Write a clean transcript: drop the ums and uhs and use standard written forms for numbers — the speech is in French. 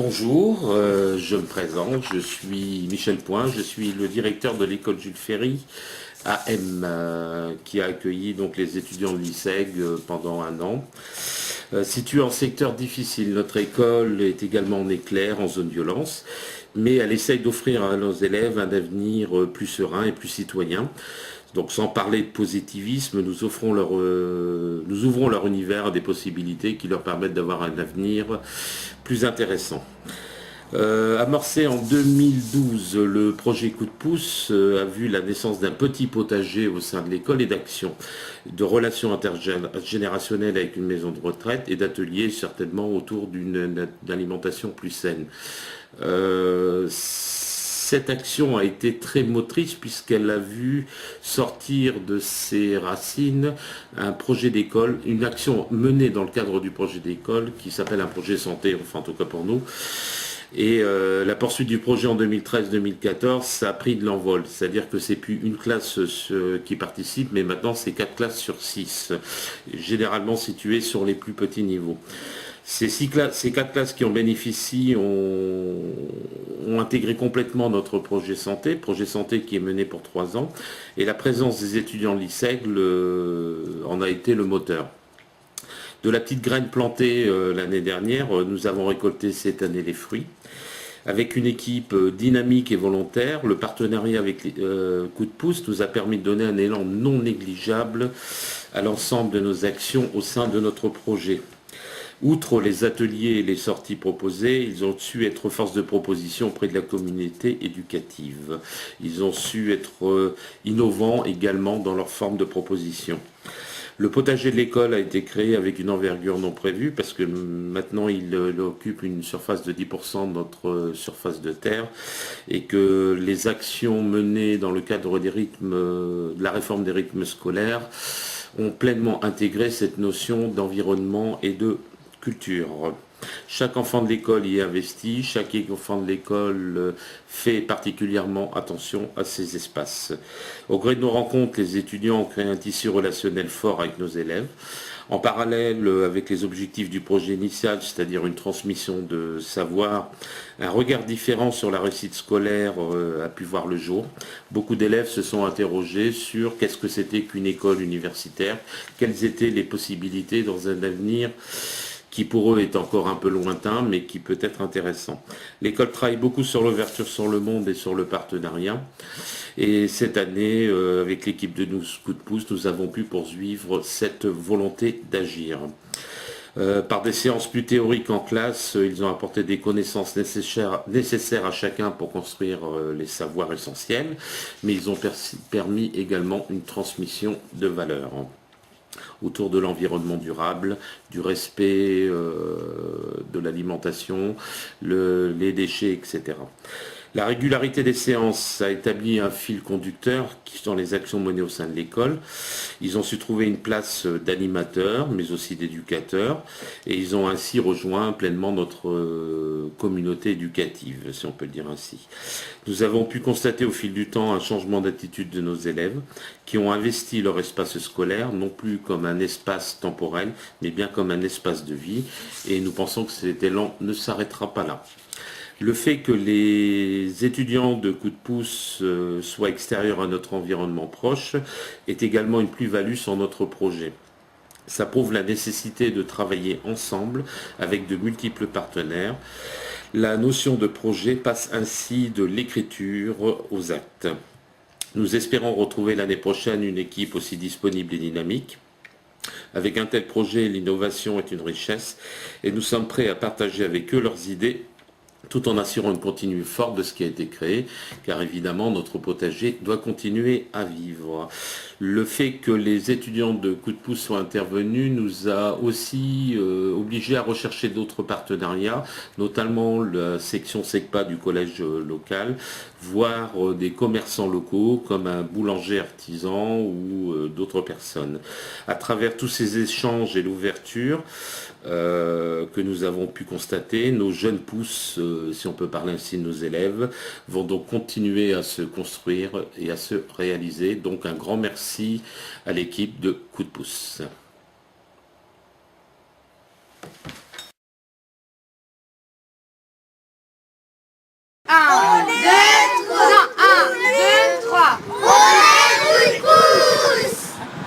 Bonjour, je me présente, je suis Michel Point, je suis le directeur de l'école Jules Ferry à M, qui a accueilli donc les étudiants de l'ISEG pendant un an. Située en secteur difficile, notre école est également en éclair, en zone violence, mais elle essaye d'offrir à nos élèves un avenir plus serein et plus citoyen. Donc sans parler de positivisme, nous ouvrons leur univers à des possibilités qui leur permettent d'avoir un avenir plus intéressant. Amorcé en 2012, le projet Coup de pouce a vu la naissance d'un petit potager au sein de l'école et d'actions, de relations intergénérationnelles avec une maison de retraite et d'ateliers certainement autour d'une alimentation plus saine. Cette action a été très motrice puisqu'elle a vu sortir de ses racines un projet d'école, une action menée dans le cadre du projet d'école qui s'appelle un projet santé, enfin en tout cas pour nous. Et la poursuite du projet en 2013-2014, ça a pris de l'envol. C'est-à-dire que c'est plus une classe qui participe, mais maintenant c'est 4 classes sur 6, généralement situées sur les plus petits niveaux. Ces 4 classes qui en bénéficient ont intégré complètement notre projet santé qui est mené pour 3 ans, et la présence des étudiants de l'ISEG en a été le moteur. De la petite graine plantée l'année dernière, nous avons récolté cette année les fruits. Avec une équipe dynamique et volontaire, le partenariat avec les Coup de pouce nous a permis de donner un élan non négligeable à l'ensemble de nos actions au sein de notre projet. Outre les ateliers et les sorties proposées, ils ont su être force de proposition auprès de la communauté éducative. Ils ont su être innovants également dans leur forme de proposition. Le potager de l'école a été créé avec une envergure non prévue parce que maintenant il occupe une surface de 10% de notre surface de terre et que les actions menées dans le cadre de la réforme des rythmes scolaires ont pleinement intégré cette notion d'environnement et de culture. Chaque enfant de l'école y est investi, chaque enfant de l'école fait particulièrement attention à ces espaces. Au gré de nos rencontres, les étudiants ont créé un tissu relationnel fort avec nos élèves. En parallèle avec les objectifs du projet initial, c'est-à-dire une transmission de savoir, un regard différent sur la réussite scolaire a pu voir le jour. Beaucoup d'élèves se sont interrogés sur qu'est-ce que c'était qu'une école universitaire, quelles étaient les possibilités dans un avenir qui pour eux est encore un peu lointain, mais qui peut être intéressant. L'école travaille beaucoup sur l'ouverture sur le monde et sur le partenariat. Et cette année, avec l'équipe de Coup de pouce, nous avons pu poursuivre cette volonté d'agir. Par des séances plus théoriques en classe, ils ont apporté des connaissances nécessaires à chacun pour construire les savoirs essentiels, mais ils ont permis également une transmission de valeurs autour de l'environnement durable, du respect de l'alimentation, les déchets, etc. La régularité des séances a établi un fil conducteur qui sont les actions menées au sein de l'école. Ils ont su trouver une place d'animateurs, mais aussi d'éducateurs, et ils ont ainsi rejoint pleinement notre communauté éducative, si on peut le dire ainsi. Nous avons pu constater au fil du temps un changement d'attitude de nos élèves qui ont investi leur espace scolaire, non plus comme un espace temporel, mais bien comme un espace de vie, et nous pensons que cet élan ne s'arrêtera pas là. Le fait que les étudiants de Coup de pouce soient extérieurs à notre environnement proche est également une plus-value sur notre projet. Ça prouve la nécessité de travailler ensemble avec de multiples partenaires. La notion de projet passe ainsi de l'écriture aux actes. Nous espérons retrouver l'année prochaine une équipe aussi disponible et dynamique. Avec un tel projet, l'innovation est une richesse et nous sommes prêts à partager avec eux leurs idées tout en assurant une continuité forte de ce qui a été créé, car évidemment notre potager doit continuer à vivre. Le fait que les étudiants de Coup de pouce soient intervenus nous a aussi obligés à rechercher d'autres partenariats, notamment la section SECPA du collège local, voire des commerçants locaux comme un boulanger artisan ou d'autres personnes. À travers tous ces échanges et l'ouverture que nous avons pu constater, nos jeunes pousses, si on peut parler ainsi de nos élèves, vont donc continuer à se construire et à se réaliser. Donc un grand merci à l'équipe de Coup de pouce.